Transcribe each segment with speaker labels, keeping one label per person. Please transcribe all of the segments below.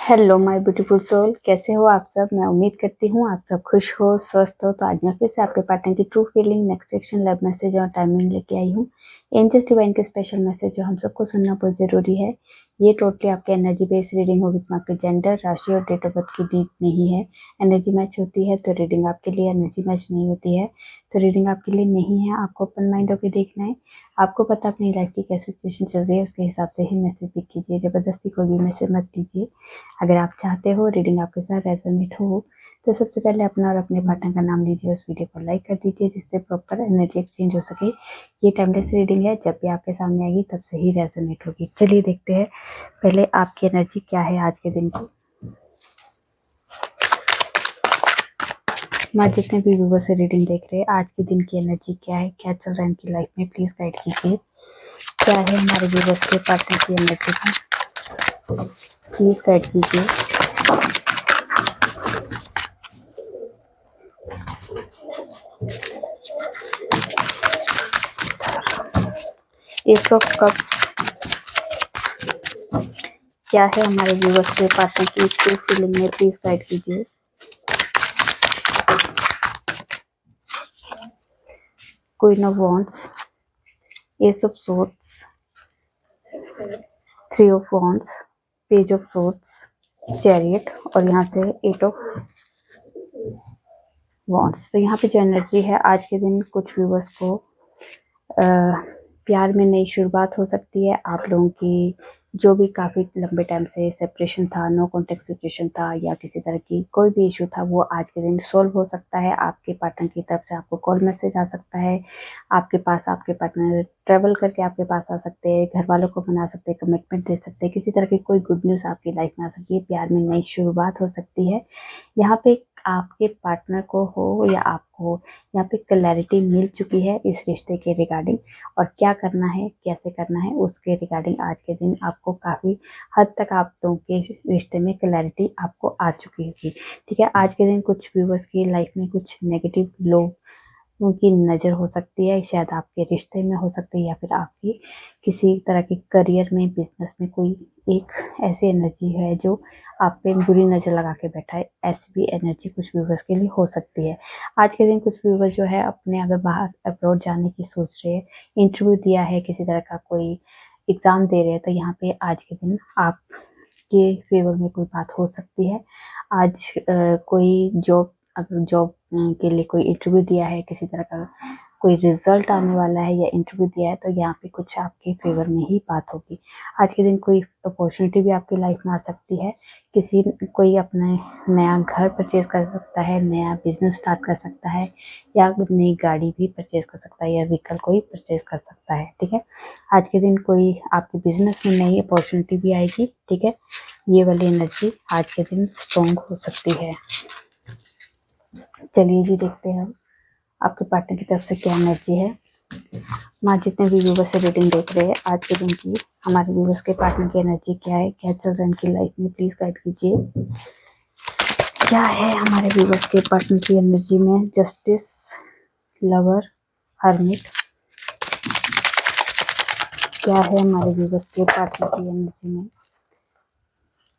Speaker 1: Hello my beautiful soul, कैसे हो आप सब। मैं उम्मीद करती हूँ आप सब खुश हो, स्वस्थ हो। तो आज मैं फिर से आपके पार्टनर की true feeling, next section, love message और टाइमिंग लेके आई हूँ। एंजल्स डिवाइन के स्पेशल मैसेज जो हम सबको सुनना बहुत जरूरी है। ये टोटली आपके एनर्जी बेस्ड रीडिंग होगी, इसमें आपके जेंडर, राशि और डेट ऑफ बर्थ की नीड नहीं है। एनर्जी मैच होती है तो रीडिंग आपके लिए, एनर्जी मैच नहीं होती है तो रीडिंग आपके लिए नहीं है। आपको ओपन माइंड होकर देखना है। आपको पता अपनी लाइफ की क्या सिचुएशन चल रही है, उसके हिसाब से ही मैसेज पिक कीजिए। जबरदस्ती कोई भी मैसेज मत लीजिए। अगर आप चाहते हो रीडिंग आपके साथ रेजोनेट हो तो सबसे पहले अपना और अपने पार्टनर का नाम लीजिए, उस वीडियो को लाइक कर दीजिए जिससे प्रॉपर एनर्जी एक्सचेंज हो सके। ये टाइमलेस रीडिंग है, जब भी आपके सामने आएगी तब से ही रेजोनेट होगी। चलिए देखते हैं पहले आपकी एनर्जी क्या है आज के दिन की। माँ जितने भी व्यूवर से रीडिंग देख रहे हैं, आज के दिन की एनर्जी क्या है, क्या चल रहा है इनकी लाइफ में, प्लीज गाइड कीजिए। क्या है हमारे व्यूवर्स के पार्टनर की एनर्जी का, प्लीज गाइड कीजिए। एस ऑफ कप्स, क्या है हमारे व्यूवर्स के पार्टनर की ट्रू फीलिंग में, प्लीज गाइड कीजिए। Queen of wands, S of swords, 3 of wands, page of swords, chariot और यहाँ से 8 ऑफ वॉन्ड्स। तो यहाँ पे जो एनर्जी है आज के दिन, कुछ व्यूवर्स को प्यार में नई शुरुआत हो सकती है। आप लोगों की जो भी काफ़ी लंबे टाइम से सेपरेशन था, नो कॉन्टेक्ट सिचुएशन था या किसी तरह की कोई भी इशू था, वो आज के दिन सोल्व हो सकता है। आपके पार्टनर की तरफ से आपको कॉल मैसेज आ सकता है, आपके पास आपके पार्टनर ट्रेवल करके आपके पास आ सकते हैं, घर वालों को मना सकते हैं, कमिटमेंट दे सकते हैं, किसी तरह की कोई गुड न्यूज़ आपकी लाइफ में आ सकती है, प्यार में नई शुरुआत हो सकती है। यहाँ पे आपके पार्टनर को हो या आपको, यहाँ पे क्लैरिटी मिल चुकी है इस रिश्ते के रिगार्डिंग, और क्या करना है, कैसे करना है, उसके रिगार्डिंग आज के दिन आपको काफ़ी हद तक आप दोनों के रिश्ते में क्लैरिटी आपको आ चुकी होगी। ठीक है, आज के दिन कुछ व्यूवर्स की लाइफ में कुछ नेगेटिव लोग उनकी नज़र हो सकती है, शायद आपके रिश्ते में हो सकती है या फिर आपकी किसी तरह की करियर में, बिजनेस में कोई एक ऐसी एनर्जी है जो आप पे बुरी नज़र लगा के बैठा है। ऐसी भी एनर्जी कुछ व्यूवर्स के लिए हो सकती है। आज के दिन कुछ व्यूवर्स जो है अपने अगर बाहर अब्रॉड जाने की सोच रहे हैं, इंटरव्यू दिया है, किसी तरह का कोई एग्ज़ाम दे रहे हैं, तो यहाँ पे आज के दिन आपके फेवर में कोई बात हो सकती है। आज कोई जॉब, अगर जॉब के लिए कोई इंटरव्यू दिया है, किसी तरह का कोई रिजल्ट आने वाला है या इंटरव्यू दिया है, तो यहाँ पे कुछ आपके फेवर में ही बात होगी। आज के दिन कोई अपॉर्चुनिटी भी आपकी लाइफ में आ सकती है। कोई अपना नया घर परचेज कर सकता है, नया बिजनेस स्टार्ट कर सकता है या नई गाड़ी भी परचेज कर सकता है या व्हीकल कोई परचेज कर सकता है। ठीक है, आज के दिन कोई आपके बिजनेस में नई अपॉर्चुनिटी भी आएगी। ठीक है, ये वाली एनर्जी आज के दिन स्ट्रॉन्ग हो सकती है। चलिए जी देखते हैं हम आपके पार्टनर की तरफ से क्या एनर्जी है। माँ जितने भी व्यूवर्स से रीडिंग देख रहे हैं, आज के दिन की हमारे व्यूवर्स के पार्टनर की एनर्जी क्या है, क्या चल रहा है इनकी लाइफ में, प्लीज गाइड कीजिए। क्या है हमारे व्यूवर्स के पार्टनर की एनर्जी में, जस्टिस, लवर, हर्मिट। क्या है हमारे व्यूवर्स के पार्टनर की एनर्जी में,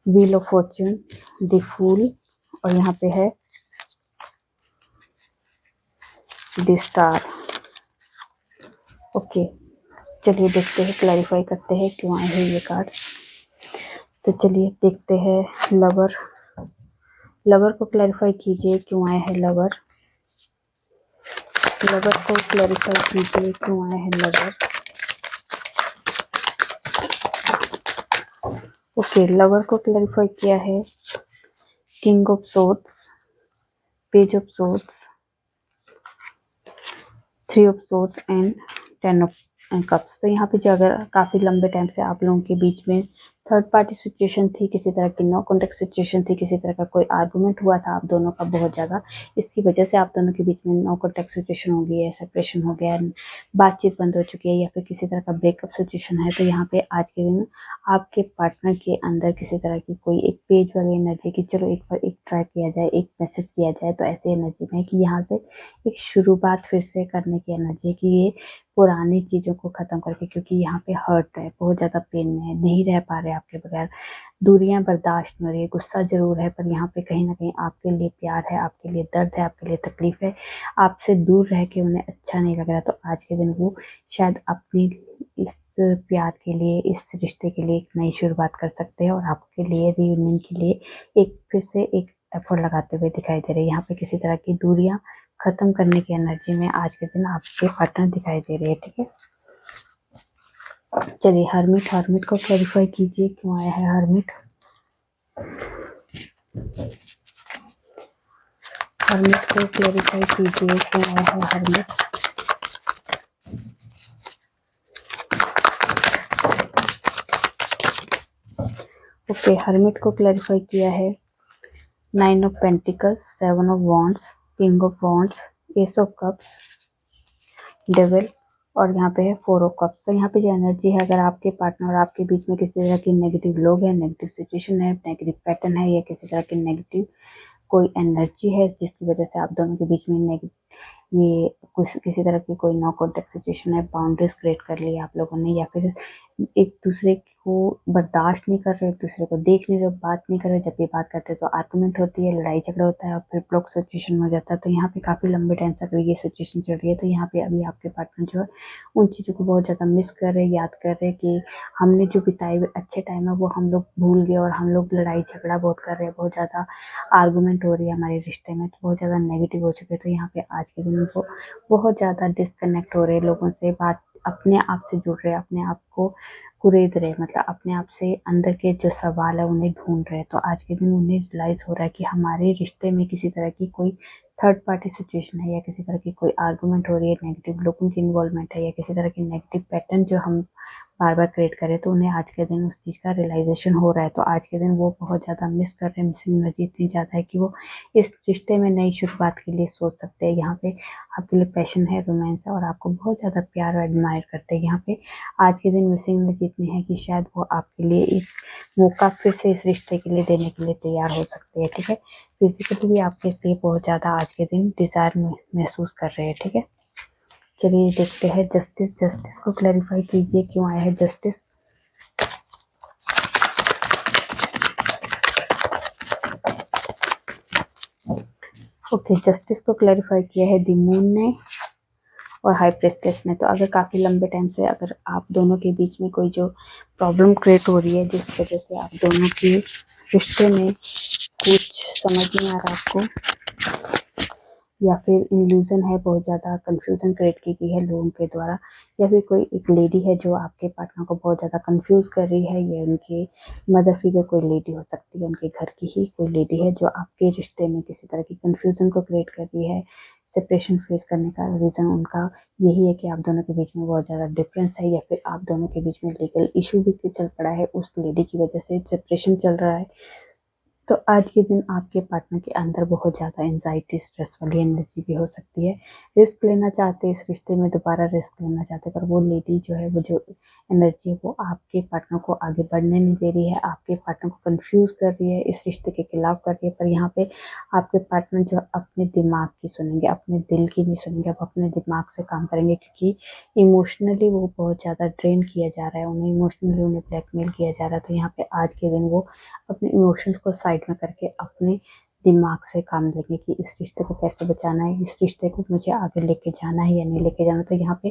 Speaker 1: wheel of fortune, the fool और यहाँ पे है द स्टार। ओके, चलिए देखते हैं, क्लैरिफाई करते हैं क्यों आए हैं ये कार्ड। तो चलिए देखते हैं लवर। लवर को क्लैरिफाई कीजिए क्यों आए हैं लवर। लवर को क्लैरिफाई कीजिए क्यों आए हैं लवर। ओके, लवर को क्लैरिफाई किया है king of swords, page of swords, 3 of swords and 10 of cups. तो यहाँ पे जो अगर काफ़ी लंबे टाइम से आप लोगों के बीच में थर्ड पार्टी सिचुएशन थी, किसी तरह की नो कॉन्टेक्ट सिचुएशन थी, किसी तरह का कोई आर्गुमेंट हुआ था आप दोनों का बहुत ज़्यादा, इसकी वजह से आप दोनों के बीच में नो कॉन्टेक्ट सिचुएशन हो गई है, सेपरेशन हो गया है, बातचीत बंद हो चुकी है या फिर किसी तरह का ब्रेकअप सिचुएशन है। तो यहाँ पे आज के दिन आपके पार्टनर के अंदर किसी तरह की कोई एक पेज वाली एनर्जी की चलो एक बार एक ट्राई किया जाए, एक मैसेज किया जाए, तो ऐसी एनर्जी में कि यहाँ से एक शुरुआत फिर से करने की एनर्जी की ये पुरानी चीज़ों को ख़त्म करके, क्योंकि यहाँ पे हर्ट है, बहुत ज़्यादा पेन में है, नहीं रह पा रहे आपके बगैर, दूरियां बर्दाश्त नहीं हो रही है, गुस्सा ज़रूर है, पर यहाँ पे कहीं न कहीं आपके लिए प्यार है, आपके लिए दर्द है, आपके लिए तकलीफ़ है, आपसे दूर रह के उन्हें अच्छा नहीं लग रहा। तो आज के दिन वो शायद अपनी इस प्यार के लिए, इस रिश्ते के लिए एक नई शुरुआत कर सकते हैं और आपके लिए रियूनियन के लिए एक फिर से एक एफर्ट लगाते हुए दिखाई दे रहे हैं। यहाँ पे किसी तरह की दूरियां खत्म करने की एनर्जी में आज के दिन आपके पार्टनर दिखाई दे रहे हैं, ठीक है। चलिए हर्मिट को क्लैरिफाई कीजिए, क्यों आया है हर्मिट। हर्मिट को क्लैरिफाई कीजिए, क्यों आया है हर्मिट। ओके, हर्मिट को क्लैरिफाई किया है 9 of pentacles, 7 of wands, king of wands, S of cups, devil, और यहाँ पे है 4 ऑफ कप्स। तो यहाँ पे जो एनर्जी है, अगर आपके पार्टनर और आपके बीच में किसी तरह की नेगेटिव लोग हैं, नेगेटिव सिचुएशन है, नेगेटिव पैटर्न है, या किसी तरह की नेगेटिव कोई एनर्जी है जिसकी वजह से आप दोनों के बीच में ये कुछ किसी तरह की कोई नो कॉन्टेक्ट सिचुएशन है, बाउंड्रीज क्रिएट कर ली आप लोगों ने, या फिर एक दूसरे को बर्दाश्त नहीं कर रहे, एक दूसरे को देख नहीं रहे, बात नहीं कर रहे, जब भी बात करते तो आर्गुमेंट होती है, लड़ाई झगड़ा होता है और फिर ब्लॉक सिचुएशन हो जाता है। तो यहाँ पे काफ़ी लंबे टाइम तक ये सिचुएशन चल रही है। तो यहाँ पे अभी आपके पार्टनर जो है उन चीज़ों को बहुत ज़्यादा मिस कर रहे, याद कर रहे कि हमने जो बिताए हुए अच्छे टाइम है वो हम लोग भूल गए, और हम लोग लड़ाई झगड़ा बहुत कर रहे हैं, बहुत ज़्यादा आर्गुमेंट हो रही है हमारे रिश्ते में, तो बहुत ज़्यादा नेगेटिव हो चुके हैं। तो यहाँ पे आज के दिन वो बहुत ज़्यादा डिस्कनेक्ट हो रहे हैं लोगों से, बात अपने आप से जुड़ रहे हैं, अपने आप को कुरेद रहे, मतलब अपने आप से अंदर के जो सवाल है उन्हें ढूंढ रहे हैं। तो आज के दिन उन्हें रियलाइज़ हो रहा है कि हमारे रिश्ते में किसी तरह की कोई थर्ड पार्टी सिचुएशन है, या किसी तरह की कोई आर्गुमेंट हो रही है, नेगेटिव लोगों की इन्वॉल्वमेंट है, या किसी तरह की नेगेटिव पैटर्न जो हम बार बार क्रिएट करें। तो उन्हें आज के दिन उस चीज़ का रियलाइजेशन हो रहा है। तो आज के दिन वो बहुत ज़्यादा मिस कर रहे हैं, मिसिंग एनर्जी इतनी ज़्यादा है कि वो इस रिश्ते में नई शुरुआत के लिए सोच सकते हैं। यहाँ पे आपके लिए पैशन है, रोमांस है, और आपको बहुत ज़्यादा प्यार और एडमायर करते हैं। यहाँ पे आज के दिन मिसिंग एनर्जी इतनी है कि शायद वो आपके लिए एक मौका फिर से इस रिश्ते के लिए देने के लिए तैयार हो सकते हैं, ठीक है। फिजिकली भी आपके लिए बहुत ज़्यादा आज के दिन डिज़ायर महसूस कर रहे हैं, ठीक है। चलिए देखते हैं जस्टिस। जस्टिस को क्लैरिफाई कीजिए, क्यों आया है जस्टिस। ओके, जस्टिस को क्लैरिफाई किया है द मून ने और हाई प्रेस्टेस ने। तो अगर काफ़ी लंबे टाइम से अगर आप दोनों के बीच में कोई जो प्रॉब्लम क्रिएट हो रही है, जिस वजह से आप दोनों के रिश्ते में कुछ समझ नहीं आ रहा आपको, या फिर इल्यूजन है, बहुत ज़्यादा कंफ्यूजन क्रिएट की गई है लोगों के द्वारा, या फिर कोई एक लेडी है जो आपके पार्टनर को बहुत ज़्यादा कंफ्यूज कर रही है, या उनके मदर फिगर कोई लेडी हो सकती है, उनके घर की ही कोई लेडी है जो आपके रिश्ते में किसी तरह की कंफ्यूजन को क्रिएट कर रही है। सेपरेशन फेस करने का रीज़न उनका यही है कि आप दोनों के बीच में बहुत ज़्यादा डिफरेंस है, या फिर आप दोनों के बीच में लीगल इशू भी चल पड़ा है, उस लेडी की वजह से सेपरेशन चल रहा है। तो आज के दिन आपके पार्टनर के अंदर बहुत ज़्यादा एंजाइटी, स्ट्रेस वाली एनर्जी भी हो सकती है। रिस्क लेना चाहते हैं, इस रिश्ते में दोबारा रिस्क लेना चाहते हैं, पर वो लेडी जो है, वो जो एनर्जी है, वो आपके पार्टनर को आगे बढ़ने नहीं दे रही है, आपके पार्टनर को कंफ्यूज कर रही है, इस रिश्ते के खिलाफ कर रही है। पर यहाँ पे आपके पार्टनर जो अपने दिमाग की सुनेंगे, अपने दिल की नहीं सुनेंगे, अब अपने दिमाग से काम करेंगे, क्योंकि इमोशनली वो बहुत ज़्यादा ड्रेन किया जा रहा है, उन्हें इमोशनली उन्हें ब्लैकमेल किया जा रहा है। तो यहाँ पे आज के दिन वो अपने इमोशंस को साइड में करके अपने दिमाग से काम लेंगे कि इस रिश्ते को कैसे बचाना है, इस रिश्ते को मुझे आगे लेके जाना है या नहीं लेके जाना। तो यहाँ पे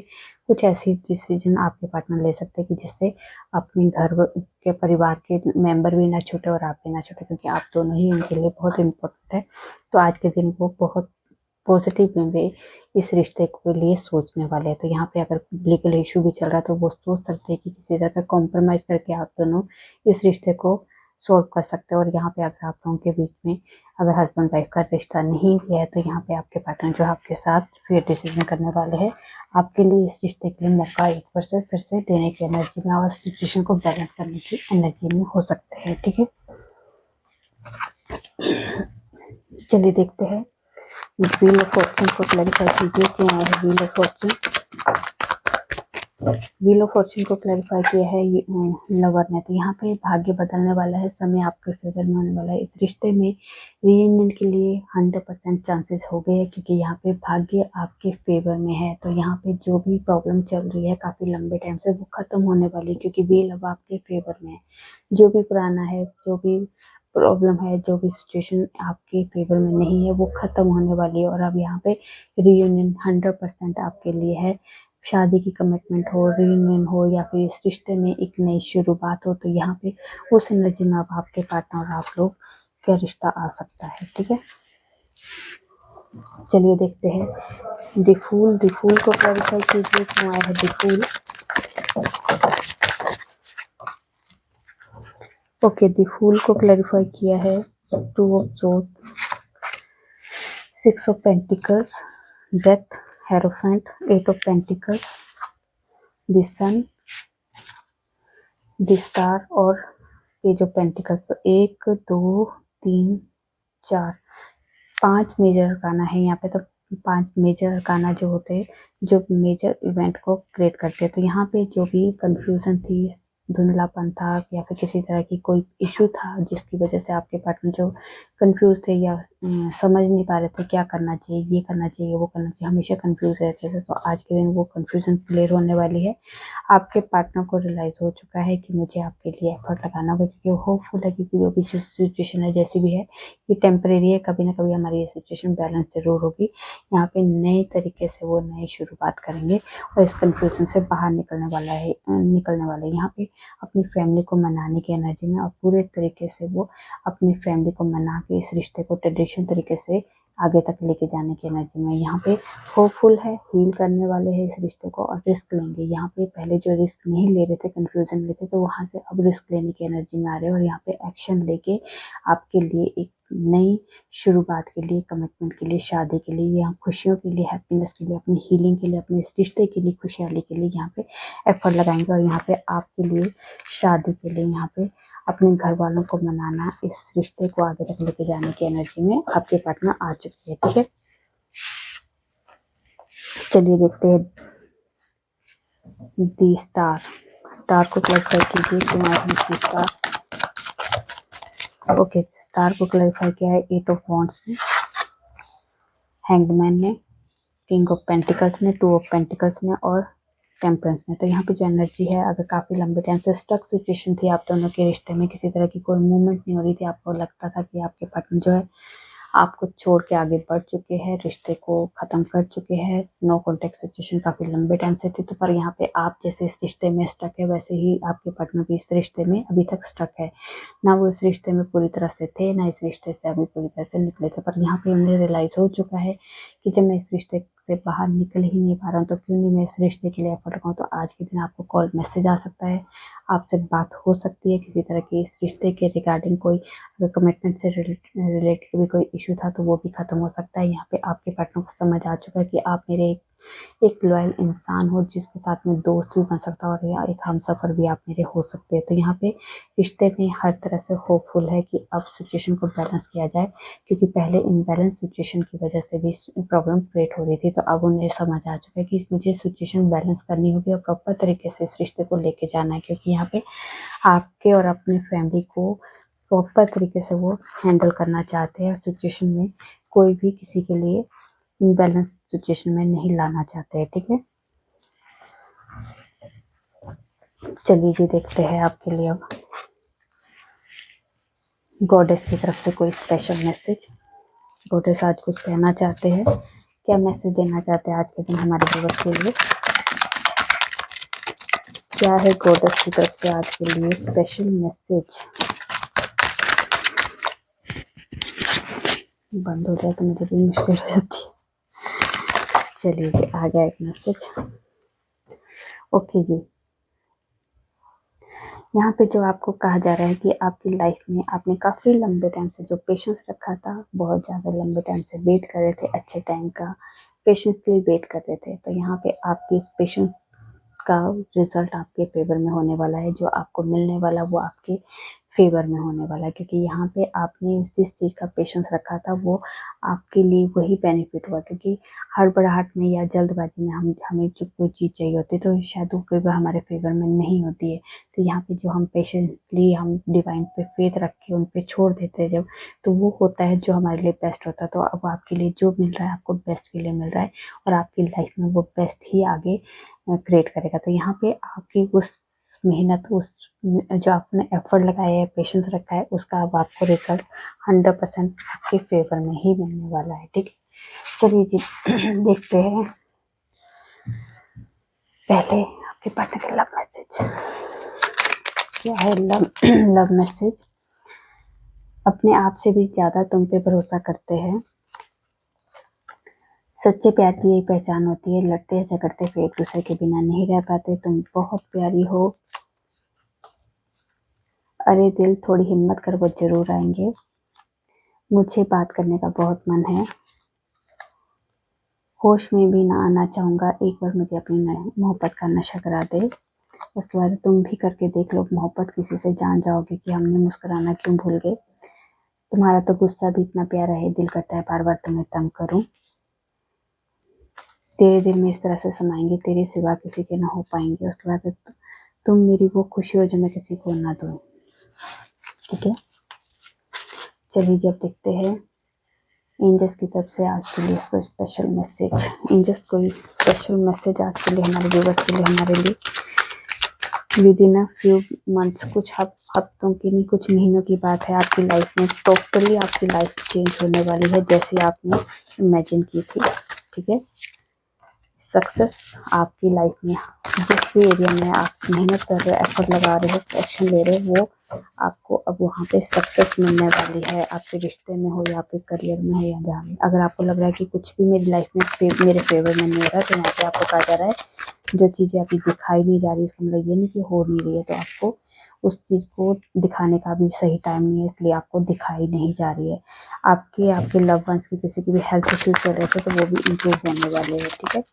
Speaker 1: कुछ ऐसी डिसीजन आपके पार्टनर ले सकते हैं कि जिससे अपने घर के परिवार के मेंबर भी ना छूटे और आप भी ना छूटे, क्योंकि आप दोनों ही उनके लिए बहुत इम्पोर्टेंट है। तो आज के दिन वो बहुत पॉजिटिव वे इस रिश्ते के लिए सोचने वाले हैं। तो यहाँ पे अगर लीगल इशू भी चल रहा है तो वो सोच सकते हैं कि किसी तरह का कॉम्प्रोमाइज़ करके आप दोनों इस रिश्ते को सॉल्व कर सकते हैं। और यहाँ पे अगर आप लोगों के बीच में अगर हस्बैंड वाइफ का रिश्ता नहीं भी है, तो यहाँ पे आपके पार्टनर जो आपके साथ फिर डिसीजन करने वाले हैं, आपके लिए इस रिश्ते के लिए मौका एक बार से फिर से देने की एनर्जी में और सिचुएशन को बैलेंस करने की एनर्जी में हो सकते हैं, ठीक है। चलिए देखते हैं व्हील ऑफ फॉर्चून को क्लैरिफाई कीजिए, क्यों आया है wheel of Fortune. Wheel of Fortune को क्लैरिफाई किया है लवर ने, तो यहाँ पे भाग्य बदलने वाला है, समय आपके फेवर में होने वाला है। इस रिश्ते में रीयूनियन के लिए 100% चांसेस हो गए हैं, क्योंकि यहाँ पे भाग्य आपके फेवर में है। तो यहाँ पे जो भी प्रॉब्लम चल रही है काफी लंबे टाइम से, वो खत्म होने वाली है, क्योंकि व्हील अब आपके फेवर में है। जो भी पुराना है, जो भी प्रॉब्लम है, जो भी सिचुएशन आपके फेवर में नहीं है, वो खत्म होने वाली है। और अब यहाँ पे रीयूनियन 100% आपके लिए है। शादी की कमिटमेंट हो, रियूनियन हो, या फिर इस रिश्ते में एक नई शुरुआत हो, तो यहाँ पे उस एनर्जी में अब आपके पार्टनर और आप लोग का रिश्ता आ सकता है। ठीक है, चलिए देखते हैं द फूल को क्लैरिफाई कीजिए, क्यों आया है the fool. Okay, the fool को क्लैरिफाई किया है 2 of swords, 6 of pentacles, death, hierophant, 8 of pentacles, the sun, the star और पेज ऑफ पेंटिकल्स। तो 1 2 3 4 5 मेजर अरकाना है यहाँ पे। तो 5 मेजर अरकाना जो होते हैं, जो मेजर इवेंट को क्रिएट करते हैं। तो यहाँ पे जो भी कंफ्यूजन थी, धुंधलापन था, या फिर किसी तरह की कोई इशू था जिसकी वजह से आपके पार्टनर जो कंफ्यूज थे या समझ नहीं पा रहे थे क्या करना चाहिए, ये करना चाहिए, वो करना चाहिए, हमेशा कंफ्यूज रहते थे, तो आज के दिन वो कंफ्यूजन क्लियर होने वाली है। आपके पार्टनर को रियलाइज हो चुका है कि मुझे आपके लिए एफर्ट लगाना होगा, क्योंकि वो होपफुल है कि जो भी सिचुएशन है जैसी भी है, ये टेम्परेरी है, कभी ना कभी हमारी ये सिचुएशन बैलेंस जरूर होगी। यहाँ पे नए तरीके से वो नई शुरुआत करेंगे और इस कंफ्यूजन से बाहर निकलने वाले यहाँ पे अपनी फैमिली को मनाने की एनर्जी में, और पूरे तरीके से वो अपनी फैमिली को मना के इस रिश्ते को ट्रेडिशन तरीके से आगे तक लेके जाने की एनर्जी में यहाँ पे होपफुल है, हील करने वाले हैं इस रिश्ते को और रिस्क लेंगे। यहाँ पे पहले जो रिस्क नहीं ले रहे थे, कंफ्यूजन में थे, तो वहां से अब रिस्क लेने की एनर्जी में आ रहे हैं और यहाँ पे एक्शन लेके आपके लिए एक नई शुरुआत के लिए, कमिटमेंट के लिए, शादी के लिए, यहाँ खुशियों के लिए, हैप्पीनेस के लिए, अपनी हीलिंग के लिए, अपने इस रिश्ते के लिए, खुशहाली के लिए यहाँ पे एफर्ट लगाएंगे। और यहाँ पे आपके लिए शादी के लिए, यहाँ पे अपने घर वालों को मनाना, इस रिश्ते को आगे तक लेके जाने की एनर्जी में आपके पार्टनर आ चुके हैं। ठीक है, चलिए देखते हैं दी स्टार को क्लैरिफाई कीजिए, तुम्हारी दी स्टार। ओके, स्टार को क्लैरिफाई किया है 8 ऑफ वॉन्ड्स ने, हैंगमैन ने, किंग ऑफ पेंटिकल्स ने, 2 ऑफ पेंटिकल्स ने और टेम्परेंस ने। तो यहाँ पे जो एनर्जी है, अगर काफी लंबे टाइम से स्टक सिचुएशन थी आप दोनों के रिश्ते में, किसी तरह की कोई मूवमेंट नहीं हो रही थी, आपको लगता था कि आपके पार्टनर जो है आपको छोड़ के आगे बढ़ चुके हैं, रिश्ते को खत्म कर चुके हैं, नो कॉन्टेक्ट सिचुएशन काफी लंबे टाइम से थी, तो पर यहाँ पे आप जैसे इस रिश्ते में स्टक है, वैसे ही आपके पार्टनर भी इस रिश्ते में अभी तक स्टक है। ना वो इस रिश्ते में पूरी तरह से थे, ना इस रिश्ते से अभी पूरी तरह से निकले थे, पर यहाँ पे उन्हें रियलाइज हो चुका है कि जब मैं इस रिश्ते से बाहर निकल ही नहीं पा रहा हूँ, तो क्यों नहीं मैं इस रिश्ते के लिए एफर्ट लगाऊँ। तो आज के दिन आपको कॉल मैसेज आ सकता है, आपसे बात हो सकती है किसी तरह की इस रिश्ते के रिगार्डिंग, कोई अगर कमिटमेंट से रिलेटेड भी कोई इशू था तो वो भी खत्म हो सकता है। यहाँ पे आपके पार्टनर को समझ आ चुका है कि आप मेरे एक लॉयल इंसान हो, जिसके साथ में दोस्त भी बन सकता है और या एक हमसफर भी आप मेरे हो सकते हैं। तो यहाँ पे रिश्ते में हर तरह से होपफुल है कि अब सिचुएशन को बैलेंस किया जाए, क्योंकि पहले इनबैलेंस सिचुएशन की वजह से भी प्रॉब्लम क्रिएट हो रही थी। तो अब उन्हें समझ आ चुका है कि मुझे सिचुएशन बैलेंस करनी होगी और प्रॉपर तरीके से इस रिश्ते को लेके जाना है, क्योंकि यहाँ पे आपके और अपनी फैमिली को प्रॉपर तरीके से वो हैंडल करना चाहते हैं। सिचुएशन में कोई भी किसी के लिए इनबैलेंस सिचुएशन में नहीं लाना चाहते हैं। ठीक है, चलिए जी देखते हैं आपके लिए अब गॉडेस की तरफ से कोई स्पेशल मैसेज। गॉडेस आज कुछ कहना चाहते हैं, क्या मैसेज देना चाहते हैं आज के दिन हमारे व्यूअर्स के लिए? क्या है गॉडेस की तरफ से आज के लिए स्पेशल मैसेज? बंद हो जाए तो मुझे भी मुश्किल हो जाती है। चलिए जी, आ गया एक मैसेज। ओके जी, यहाँ पे जो आपको कहा जा रहा है कि आपकी लाइफ में आपने काफ़ी लंबे टाइम से जो पेशेंस रखा था, बहुत ज़्यादा लंबे टाइम से वेट कर रहे थे, अच्छे टाइम का पेशेंसली वेट कर रहे थे, तो यहाँ पे आपकी इस पेशेंस का रिजल्ट आपके फेवर में होने वाला है। जो आपको मिलने वाला वो आपके फेवर में होने वाला है, क्योंकि यहाँ पे आपने जिस चीज़ का पेशेंस रखा था वो आपके लिए वही बेनिफिट हुआ। क्योंकि हड़बड़ाहट में या जल्दबाजी में हमें जो कोई चीज़ चाहिए होती है तो शायद वो कई बार हमारे फेवर में नहीं होती है। तो यहाँ पे जो हम पेशेंटली हम डिवाइन पे फेथ रख के उन पे छोड़ देते हैं जब, तो वो होता है जो हमारे लिए बेस्ट होता है। तो अब आपके लिए जो मिल रहा है आपको बेस्ट के लिए मिल रहा है, और आपकी लाइफ में वो बेस्ट ही आगे क्रिएट करेगा। तो यहाँ पे आपकी उस मेहनत, उस जो आपने एफर्ट लगाया है, पेशेंस रखा है, उसका अब आपको रिजल्ट 100% आपके फेवर में ही मिलने वाला है। ठीक है, चलिए जी देखते हैं पहले आपके पार्टनर का लव मैसेज क्या है। लव मैसेज, अपने आप से भी ज्यादा तुम पे भरोसा करते हैं। सच्चे प्यार की यही पहचान होती है, लड़ते झगड़ते फिर एक दूसरे के बिना नहीं रह पाते। तुम बहुत प्यारी हो, अरे दिल थोड़ी हिम्मत कर, वो जरूर आएंगे। मुझे बात करने का बहुत मन है, होश में भी ना आना चाहूंगा, एक बार मुझे अपनी मोहब्बत का नशा करा दे। उसके बाद तुम भी करके देख लो मोहब्बत, किसी से जान जाओगे कि हमने मुस्कुराना क्यों भूल गए। तुम्हारा तो गुस्सा भी इतना प्यारा है, दिल करता है बार बार तुम्हें तंग करूं। तेरे दिल में इस तरह से समाएंगे, तेरे सिवा किसी के ना हो पाएंगे। उसके बाद तुम मेरी वो खुशी हो जो मैं किसी को ना दूं। ठीक है, चलिए जब देखते हैं एंजल्स की तरफ से आज के लिए कोई स्पेशल मैसेज। एंजल्स कोई स्पेशल मैसेज आज के लिए हमारे व्यूअर्स के लिए, हमारे लिए with in a few months, कुछ हफ्तों की नहीं, कुछ महीनों की बात है। आपकी लाइफ में टोटली आपकी लाइफ चेंज होने वाली है जैसे आपने इमेजिन की थी। ठीक है, सक्सेस आपकी लाइफ में जिस भी एरिया में आप मेहनत कर रहे हो, एफर्ट लगा रहे हो, एक्शन ले रहे हो, वो आपको अब वहाँ पे सक्सेस मिलने वाली है। आपके रिश्ते में हो या आपके करियर में हो या जहाँ में। अगर आपको लग रहा है कि कुछ भी मेरी लाइफ में मेरे फेवर में नहीं हो रहा, तो यहाँ पे आपको कहा जा रहा है जो चीज़ें अभी दिखाई नहीं जा रही, इसका मतलब ये नहीं कि हो नहीं रही है, तो आपको उस चीज़ को दिखाने का भी सही टाइम नहीं है, इसलिए आपको दिखाई नहीं जा रही है। आपके लव वंस की किसी की भी हेल्थ इश्यूज चल रहे थे तो वो भी इम्प्रूव होने वाले हैं। ठीक है,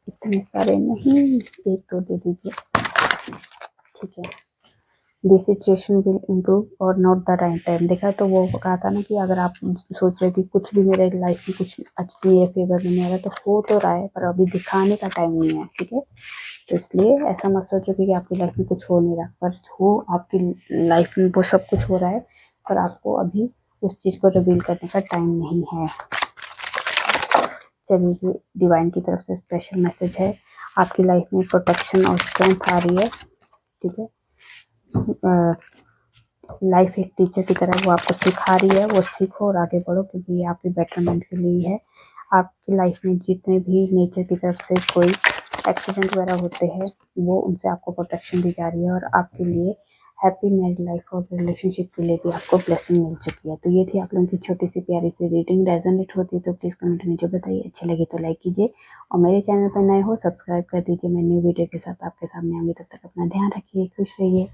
Speaker 1: इतने सारे नहीं, एक तो दे दीजिए। ठीक है, दिस सिचुएशन विल इम्प्रूव और नॉट द राइट टाइम। देखा, तो वो कहा था ना कि अगर आप सोच रहे कि कुछ भी मेरे लाइफ में कुछ मेरे फेवर में नहीं आ रहा, तो हो तो रहा है पर अभी दिखाने का टाइम नहीं है। ठीक है, तो इसलिए ऐसा मत सोचो कि आपकी लाइफ में कुछ हो नहीं रहा, पर हो आपकी लाइफ में वो सब कुछ हो रहा है, पर आपको अभी उस चीज़ को रिवील करने का टाइम नहीं है। चलिए, डिवाइन की तरफ से स्पेशल मैसेज है, आपकी लाइफ में प्रोटेक्शन और स्ट्रेंथ आ रही है। ठीक है, लाइफ एक टीचर की तरह वो आपको सिखा रही है, वो सीखो और आगे बढ़ो, क्योंकि ये आपके बेटरमेंट के लिए है। आपकी लाइफ में जितने भी नेचर की तरफ से कोई एक्सीडेंट वगैरह होते हैं, वो उनसे आपको प्रोटेक्शन दी जा रही है, और आपके लिए हैप्पी मैरिड लाइफ और रिलेशनशिप के लिए भी आपको ब्लेसिंग मिल चुकी है। तो ये थी आप लोगों की छोटी सी प्यारी सी रीडिंग। रेजोनेट होती है तो प्लीज़ कमेंट में जो बताइए, अच्छी लगी तो लाइक कीजिए, और मेरे चैनल पर नए हो सब्सक्राइब कर दीजिए। मैं न्यू वीडियो के साथ आपके सामने आऊँगी, तब तक अपना ध्यान रखिए, खुश रहिए।